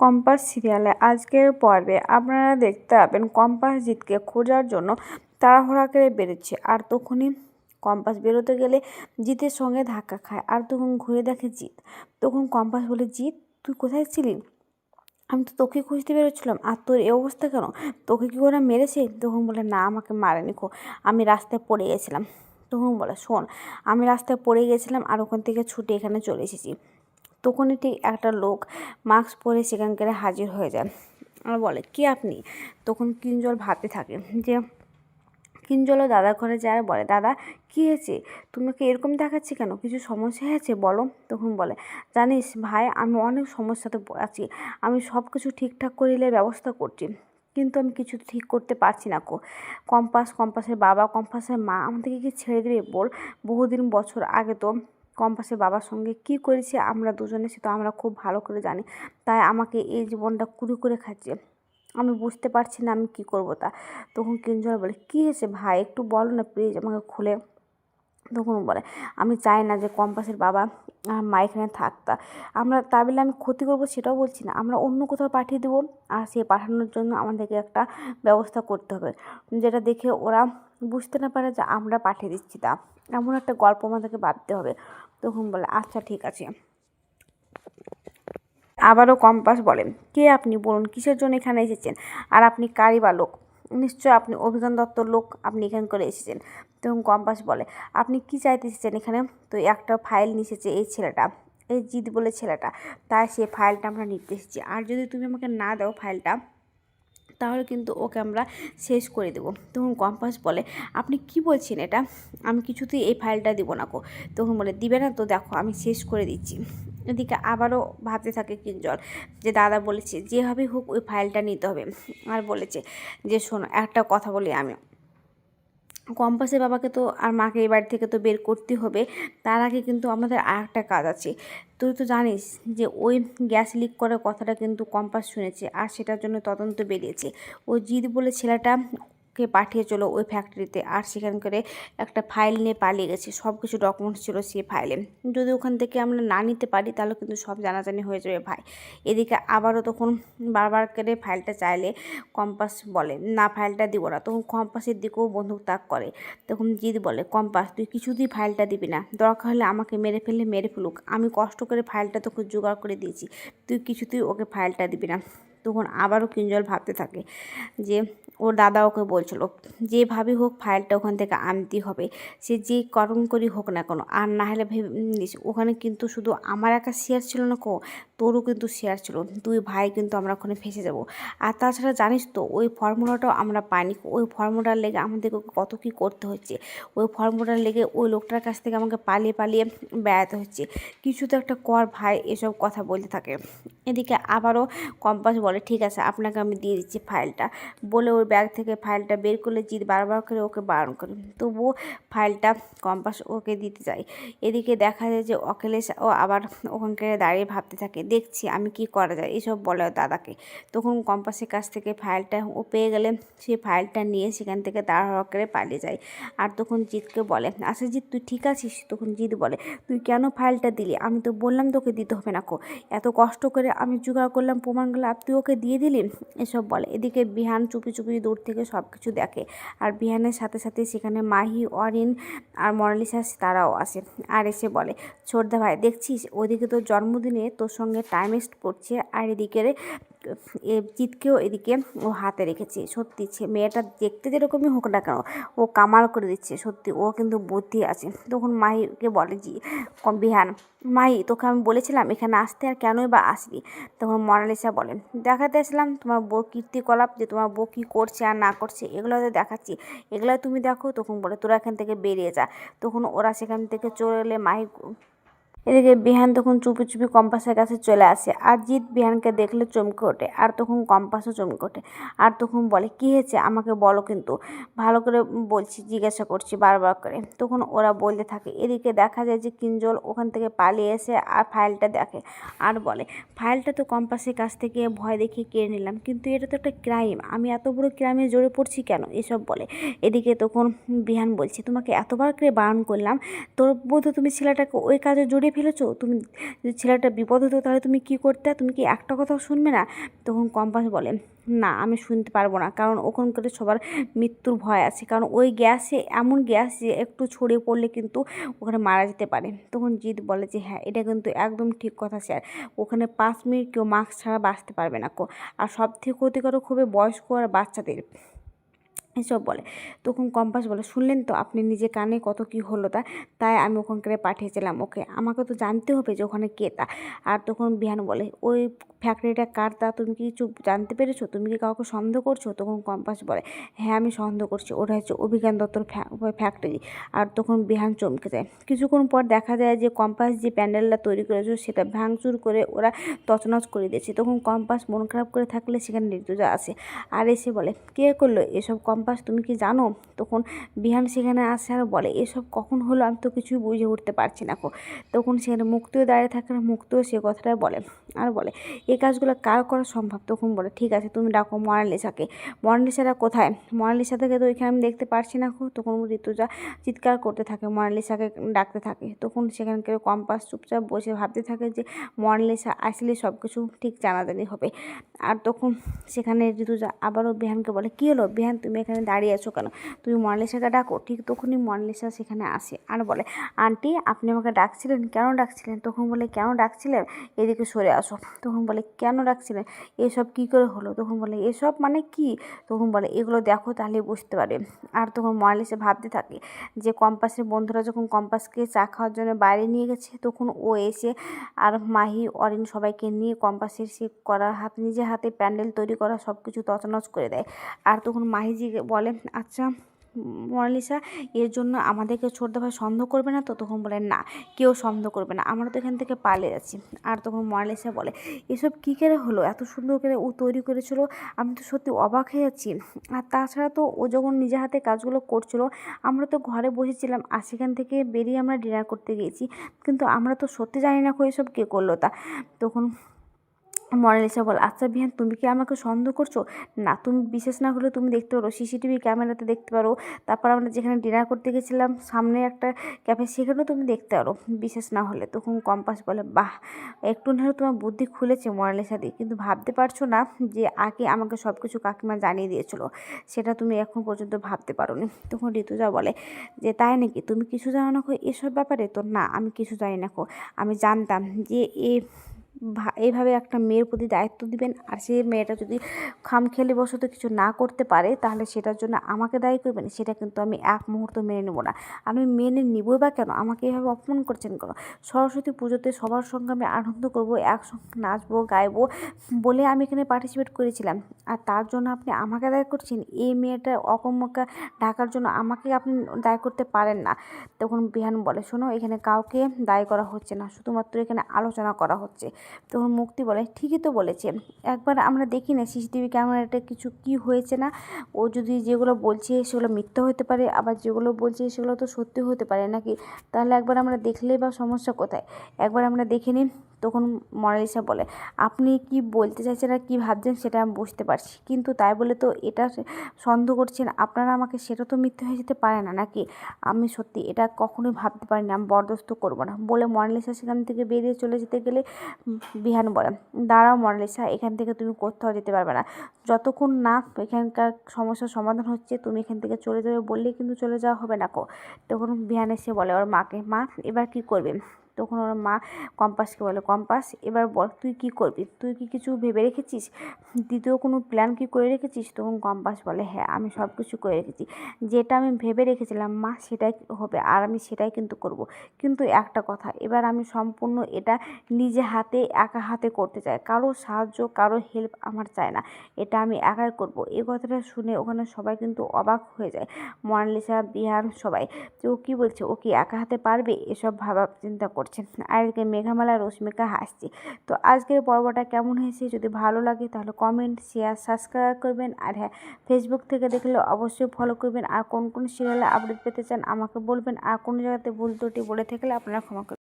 Compass সিরিয়ালে আজকের পর্বে আপনারা দেখতে পাবেন কম্পাস জিতকে খোঁজার জন্য তাড়াহুড়া করে বেরোচ্ছে। আর তখনই কম্পাস বেরোতে গেলে জিতের সঙ্গে ধাক্কা খায়। আর তখন ঘুরে দেখে জিত। তখন কম্পাস বলে, জিত তুই কোথায় ছিলি? আমি তো তোকে খুঁজতে বেরোচ্ছিলাম, আর তোর এই অবস্থা কেন? তোকে কি ওরা মেরেছে? তখন বলে, না আমাকে মারেনি খো, আমি রাস্তায় পড়ে গেছিলাম। তখন বলে, শোন, আমি রাস্তায় পড়ে গেছিলাম আর ওখান থেকে ছুটে এখানে চলে এসেছি। তখনই ঠিক একটা লোক মাস্ক পরে সেখানকার হাজির হয়ে যায় আর বলে, কে আপনি? তখন কিঞ্জল ভাবতে থাকে যে কিঞ্জলও দাদার ঘরে যায় আর বলে, দাদা কী হয়েছে? তোমাকে এরকম দেখাচ্ছে কেন? কিছু সমস্যা হয়েছে বলো। তখন বলে, জানিস ভাই, আমি অনেক সমস্যাতে আছি। আমি সব কিছু ঠিকঠাক করিলে ব্যবস্থা করছি, কিন্তু আমি কিছু ঠিক করতে পারছি না কো। কম্পাসের বাবা, কম্পাসের মা আমাদেরকে কি ছেড়ে দেবে বল? বহুদিন বছর আগে তো কম্পাসের বাবার সঙ্গে কি করেছি আমরা দুজনে, সে তো আমরা খুব ভালো করে জানি। তাই আমাকে এই জীবনটা কুড়ে করে খাচ্ছে। আমি বুঝতে পারছি না আমি কি করব তা। তখন কিঞ্জল বলে, কী হয়েছে ভাই, একটু বলো না প্লিজ আমাকে খুলে। তখন বলে, আমি চাই না যে কম্পাসের বাবা মা এখানে থাকতা। আমরা তা বলে আমি ক্ষতি করবো সেটাও বলছি না, আমরা অন্য কোথাও পাঠিয়ে দেবো। আর সে পাঠানোর জন্য আমাদেরকে একটা ব্যবস্থা করতে হবে, যেটা দেখে ওরা বুঝতে না পারে যে আমরা পাঠিয়ে দিচ্ছি তা। এমন একটা গল্প আমাদেরকে ভাবতে হবে। তখন বলে, আচ্ছা ঠিক আছে। আবারও কম্পাস বলে, কে আপনি বলুন, কিসের জন্য এখানে এসেছেন? আর আপনি কারই বা লোক? নিশ্চয় আপনি অভিযান দত্তর লোক, আপনি এখানে করে এসেছেন। তখন কম্পাস বলে, আপনি কি চাইতে এসেছেন এখানে? তো একটা ফাইল নিয়ে এসেছে এই ছেলেটা, এই জিৎ বলে ছেলেটা, তাই সেই ফাইলটা আমরা নিতে এসেছি। আর যদি তুমি আমাকে না দাও ফাইলটা, তাহলে কিন্তু ওকে আমরা শেষ করে দেবো। তখন কম্পাস বলে, আপনি কি বলছেন এটা? আমি কিছুতেই এই ফাইলটা দেবো না কো। তখন বলে, দিবে না তো দেখো আমি শেষ করে দিচ্ছি। এদিকে আবারও ভাবতে থাকে কিঞ্জল যে দাদা বলেছে যেভাবে হোক ওই ফাইলটা নিতে হবে। আর বলেছে যে শোনো, একটা কথা বলি আমি, কম্পাসের বাবাকে তো আর মাকে এই বাড়ি থেকে তো বের করতে হবে। তার আগে কিন্তু আমাদের আর একটা কাজ আছে। তুই তো জানিস যে ওই গ্যাস লিক করার কথাটা কিন্তু কম্পাস শুনেছে, আর সেটার জন্য তদন্ত বেরিয়েছে। ওই জিৎ বলে ছেলেটা কে পাঠিয়ে চলো ওই ফ্যাক্টরিতে, আর সেখান করে একটা ফাইল নিয়ে পালিয়ে গেছে। সব কিছু ডকুমেন্টস ছিল সেই ফাইলে। যদি ওখান থেকে আমরা না নিতে পারি তাহলে কিন্তু সব জানাজানি হয়ে যাবে ভাই। এদিকে আবারও তখন বারবার করে ফাইলটা চাইলে কম্পাস বলে, না ফাইলটা দিব না। তখন কম্পাসের দিকেও বন্দুক তাক করে। তখন জিৎ বলে, কম্পাস তুই কিছুতেই ফাইলটা দিবি না, দরকার হলে আমাকে মেরে ফেললে মেরে ফেলুক, আমি কষ্ট করে ফাইলটা তোকে জোগাড় করে দিয়েছি, তুই কিছুতেই ওকে ফাইলটা দিবি না। তখন আবারও কিঞ্জল ভাবতে থাকে যে ওর দাদা ওকে বলছিল যেভাবে হোক ফাইলটা ওখান থেকে আনতেই হবে, সে যে করণ করি হোক না কেন। আর না হলে ভেবে ওখানে কিন্তু শুধু আমার একা শেয়ার ছিল না কো, তোরও কিন্তু শেয়ার ছিল। দুই ভাই কিন্তু আমরা ওখানে ফেসে যাব। আর তাছাড়া জানিস তো ওই ফর্মুলাটাও আমরা পাইনি। ওই ফর্মুলার লেগে আমাদেরকে কত কী করতে হচ্ছে। ওই ফর্মুলার লেগে ওই লোকটার কাছ থেকে আমাকে পালিয়ে পালিয়ে বেড়াতে হচ্ছে। কিছু তো একটা কর ভাই, এসব কথা বলতে থাকে। এদিকে আবারও কম্পাস বলে, ঠিক আছে আপনাকে আমি দিয়ে দিচ্ছি ফাইলটা। বলে ওর ব্যাগ থেকে ফাইলটা বের করলে জিৎ বারবার করে ওকে বারণ করে, তবুও ফাইলটা কম্পাস ওকে দিতে যায়। এদিকে দেখা যায় যে অখিলেশ ও আবার ওখানকার দাঁড়িয়ে ভাবতে থাকে, দেখছি আমি কি করা যায়, এসব বলে দাদাকে। তখন কম্পাসের কাছ থেকে ফাইলটা ও পেয়ে গেলে সেই ফাইলটা নিয়ে সেখান থেকে তাড়াহুড়ো করে পালিয়ে যায়। আর তখন জিৎকে বলে, আচ্ছা জিৎ তুই ঠিক আছিস? তখন জিৎ বলে, তুই কেন ফাইলটা দিলি? আমি তো বললাম তোকে দিতে হবে না কো, এত কষ্ট করে আমি জোগাড় করলাম প্রমাণগুলো, আর তুই ওকে দিয়ে দিলি, এসব বলে। এদিকে বিহান চুপি চুপি দূর থেকে সব কিছু দেখে। আর বিহানের সাথে সাথে সেখানে মাহি, অরিন আর মনালিসা তারাও আসে। আর এসে বলে, ছোটদা ভাই দেখছিস ওইদিকে তোর জন্মদিনে তোর সঙ্গে টাইম ওয়েস্ট করছে, আর এদিকে জিৎকেও এদিকে ও হাতে রেখেছে। সত্যি মেয়েটা দেখতে যেরকমই হোক না কেন, ও কামাল করে দিচ্ছে সত্যি, ও কিন্তু বুদ্ধি আছে। তখন মাহিকে বলে বিহান, মাহি তোকে আমি বলেছিলাম এখানে আসতে, আর কেনই বা আসবি? তখন মনালিসা বলেন, দেখাতে আসলাম তোমার বউ কীর্তিকলাপ, যে তোমার বউ কী করছে আর না করছে এগুলো দেখাচ্ছি, এগুলো তুমি দেখো। তখন বলে, তোরা এখান থেকে বেরিয়ে যা। তখন ওরা সেখান থেকে চলে এলে মাহি, এদিকে বিহান তখন চুপি চুপি কম্পাসের কাছে চলে আসে। আর জিৎ বিহানকে দেখলে চমকে ওঠে, আর তখন কম্পাসও চমকে ওঠে। আর তখন বলে, কী হয়েছে আমাকে বলো, কিন্তু ভালো করে বলছি, জিজ্ঞাসা করছি বারবার করে। তখন ওরা বলতে থাকে। এদিকে দেখা যায় যে কিঞ্জল ওখান থেকে পালিয়ে এসে আর ফাইলটা দেখে আর বলে, ফাইলটা তো কম্পাসের কাছ থেকে ভয় দেখিয়ে কেড়ে নিলাম, কিন্তু এটা তো একটা ক্রাইম, আমি এত বড় ক্রাইমে জড়ে পড়ছি কেন, এসব বলে। এদিকে তখন বিহান বলছে, তোমাকে এতবার করে বারণ করলাম, তোর বোধ তুমি ছেলেটাকে ওই কাজে জড়িয়ে ফেলেছো? তুমি যদি ছেলেটা বিপদ হতো তাহলে তুমি কি করতে? তুমি কি একটা কথাও শুনবে না? তখন কম্পাস বলে, না আমি শুনতে পারবো না, কারণ ওখানকার সবার মৃত্যুর ভয় আছে, কারণ ওই গ্যাসে এমন গ্যাস যে একটু ছড়িয়ে পড়লে কিন্তু ওখানে মারা যেতে পারে। তখন জিৎ বলে যে হ্যাঁ, এটা কিন্তু একদম ঠিক কথা স্যার, ওখানে 5 মিনিট কেউ মাস্ক ছাড়া বাঁচতে পারবে না আর সব থেকে ক্ষতিকারক হবে বয়স্ক আর বাচ্চাদের, এসব বলে। তখন কম্পাস বলে, শুনলেন তো আপনি নিজে কানে কত কি হলো তাই আমি ওখানকার পাঠিয়েছিলাম ওকে, আমাকে তো জানতে হবে যে ওখানে কে তা। আর তখন বিহান বলে, ওই ফ্যাক্টরিটা কার তা তুমি কি কিছু জানতে পেরেছো? তুমি কি কাউকে সন্দেহ করছো? তখন কম্পাস বলে, হ্যাঁ আমি সন্দেহ করছি, ওটা হচ্ছে অভিজ্ঞান দত্তর ফ্যাক্টরি। আর তখন বিহান চমকে যায়। কিছুক্ষণ পর দেখা যায় যে কম্পাস যে প্যান্ডেলটা তৈরি করেছে সেটা ভাঙচুর করে ওরা তছনছ করে দিয়েছে। তখন কম্পাস মন খারাপ করে থাকলে সেখানে ঋতুজা আসে আর এসে বলে, কে করলো এসব কম্পাস, তুমি কি জানো? তখন বিহান সেখানে আসে আর বলে, এসব কখন হলো, আমি তো কিছুই বুঝে উঠতে পারছি না তখন সেখানে মুক্তিও দাঁড়িয়ে থাকে, মুক্তিও সে কথাটাই বলে আর বলে, এই কাজগুলো কার করা সম্ভব? তখন বলে, ঠিক আছে তুমি ডাকো মোনালিসাকে। মোনালিসাটা কোথায়? মোনালিসা থেকে তো এখানে আমি দেখতে পারছি না তখন ঋতুজা চিৎকার করতে থাকে, মোনালিসাকে ডাকতে থাকে। তখন সেখানকার কম্পাস চুপচাপ বসে ভাবতে থাকে যে মোনালিসা আসলে সব কিছু ঠিক জানাজানি হবে। আর তখন সেখানে ঋতুজা আবারও বিহানকে বলে, কী হলো বিহান, তুমি এখানে দাঁড়িয়ে আছো কেন? তুমি মোনালিসাকে ডাকো। ঠিক তখনই মোনালিসা সেখানে আসে আর বলে, আন্টি আপনি আমাকে ডাকছিলেন, কেন ডাকছিলেন? তখন বলে, কেন ডাকছিলেন, এদিকে সরে আসো। তখন বলে, কেন ডাকছিলেন, এসব কি করে হলো? তখন বলে, এসব মানে কি? তখন বলে, এগুলো দেখো তাহলে বুঝতে পারবে। আর তখন মোনালিসা ভাবতে থাকে যে কম্পাসের বন্ধুরা যখন কম্পাসকে চা খাওয়ার জন্য বাইরে নিয়ে গেছে, তখন ও এসে আর মাহি অরিন সবাইকে নিয়ে কম্পাসের সে করা নিজে হাতে প্যান্ডেল তৈরি করা সব কিছু তছনছ করে দেয়। আর তখন মাহিজি বলে, আচ্ছা মোনালিসা, এর জন্য আমাদেরকে ছোটদাভাই সন্দেহ করবে না তো? তখন বলে, না কেউ সন্দেহ করবে না, আমরা তো এখান থেকে পালিয়ে যাচ্ছি। আর তখন মোনালিসা বলে, এসব কী করে হলো, এত সুন্দর করে ও তৈরি করেছিল, আমি তো সত্যি অবাক হয়ে যাচ্ছি। আর তাছাড়া তো ও যখন নিজে হাতে কাজগুলো করছিল আমরা তো ঘরে বসেছিলাম, আর সেখান থেকে বেরিয়ে আমরা ডিনার করতে গিয়েছি, কিন্তু আমরা তো সত্যি জানি না এসব কে করলো তা। তখন মোনালিসা বল, আচ্ছা বিহান তুমি কি আমাকে সন্দেহ করছো? না, তুমি বিশেষ না হলে তুমি দেখতে পারো, সিসিটিভি ক্যামেরাতে দেখতে পারো, তারপর আমরা যেখানে ডিনার করতে গেছিলাম সামনে একটা ক্যাফে, সেখানেও তুমি দেখতে পারো বিশেষ না হলে। তখন কম্পাস বলে, বাহ, একটু না হলে তোমার বুদ্ধি খুলেছে মোনালিসা দি, কিন্তু ভাবতে পারছো না যে আগে আমাকে সব কিছু কাকিমা জানিয়ে দিয়েছিল, সেটা তুমি এখন পর্যন্ত ভাবতে পারো নি। তখন ঋতুজা বলে যে, তাই নাকি, তুমি কিছু জানো না এসব ব্যাপারে? তো না, আমি কিছু জানি না আমি জানতাম যে এইভাবে একটা মেয়ের প্রতি দায়িত্ব দিবেন, আর সেই মেয়েটা যদি খামখেয়ালি বশত কিছু না করতে পারে তাহলে সেটার জন্য আমাকে দায়ী করবেন, সেটা কিন্তু আমি এক মুহূর্ত মেনে নেব না। আমি মেনে নিবই বা কেন? আমাকে এভাবে অপমান করছেন কেন? সরস্বতী পুজোতে সবার সঙ্গে আমি আনন্দ করবো, একসঙ্গে নাচবো গাইবো বলে আমি এখানে পার্টিসিপেট করেছিলাম, আর তার জন্য আপনি আমাকে দায়ী করছেন? এই মেয়েটার অকম্যকে ঢাকার জন্য আমাকে আপনি দায়ী করতে পারেন না। তখন বিহান বলে, শোনো, এখানে কাউকে দায়ী করা হচ্ছে না, শুধুমাত্র এখানে আলোচনা করা হচ্ছে। তখন মুক্তি বলে, ঠিকই তো বলেছে, একবার আমরা দেখি না সিসিটিভি ক্যামেরাটা কিছু কি হয়েছে না, ও যদি যেগুলো বলছে সেগুলো মিথ্যা হতে পারে, আবার যেগুলো বলছে সেগুলো তো সত্যি হতে পারে নাকি, তাহলে একবার আমরা দেখলেই বা সমস্যা কোথায়, একবার আমরা দেখে নিই। তখন মোনালিসা বলে, আপনি কি বলতে চাইছেন আর কী ভাবছেন সেটা আমি বুঝতে পারছি, কিন্তু তাই বলে তো এটা সন্দেহ করছেন আপনারা আমাকে, সেটা তো মিথ্যে হয়ে যেতে পারে না নাকি? আমি সত্যি এটা কখনোই ভাবতে পারিনি, আমি বরদাস্ত করবো না বলে মোনালিসা সেখান থেকে বেরিয়ে চলে যেতে গেলে বিহান বলে, দাঁড়াও মোনালিসা, এখান থেকে তুমি কোথাও যেতে পারবে না, যতক্ষণ না এখানকার সমস্যার সমাধান হচ্ছে তুমি এখান থেকে চলে যাবে বললেই কিন্তু চলে যাওয়া হবে না তখন বিহান এসে বলে ওর মাকে, মা এবার কি করবে? তখন ওর মা কম্পাসকে বলে, কম্পাস এবার বল তুই কি করবি, তুই কি কিছু ভেবে রেখেছিস, দ্বিতীয় কোনো প্ল্যান কি করে রেখেছিস? তখন কম্পাস বলে, হ্যাঁ আমি সব কিছু করে রেখেছি, যেটা আমি ভেবে রেখেছিলাম মা সেটাই হবে, আর আমি সেটাই কিন্তু করব, কিন্তু একটা কথা, এবার আমি সম্পূর্ণ এটা নিজে হাতে একা হাতে করতে চাই, কারো সাহায্য কারো হেল্প আমার চাই না, এটা আমি একাই করব। এই কথাটা শুনে ওখানে সবাই কিন্তু অবাক হয়ে যায়, মোনালিসা বিহান সবাই, যে ও কী বলছে, ও কি একা হাতে পারবে, এসব ভাবা চিন্তা করছে। আর এদিকে মেঘামালা রশ্মিকা হাসছে। তো আজকের পর্বটা কেমন হয়েছে, যদি ভালো লাগে তাহলে কমেন্ট শেয়ার সাবস্ক্রাইব করবেন, আর হ্যাঁ ফেসবুক থেকে দেখলে অবশ্যই ফলো করবেন, আর কোন কোন সিরিয়ালে আপডেট পেতে চান আমাকে বলবেন, আর কোনো জায়গাতে ভুল ত্রুটি বলে থাকলে আপনারা ক্ষমা করবেন।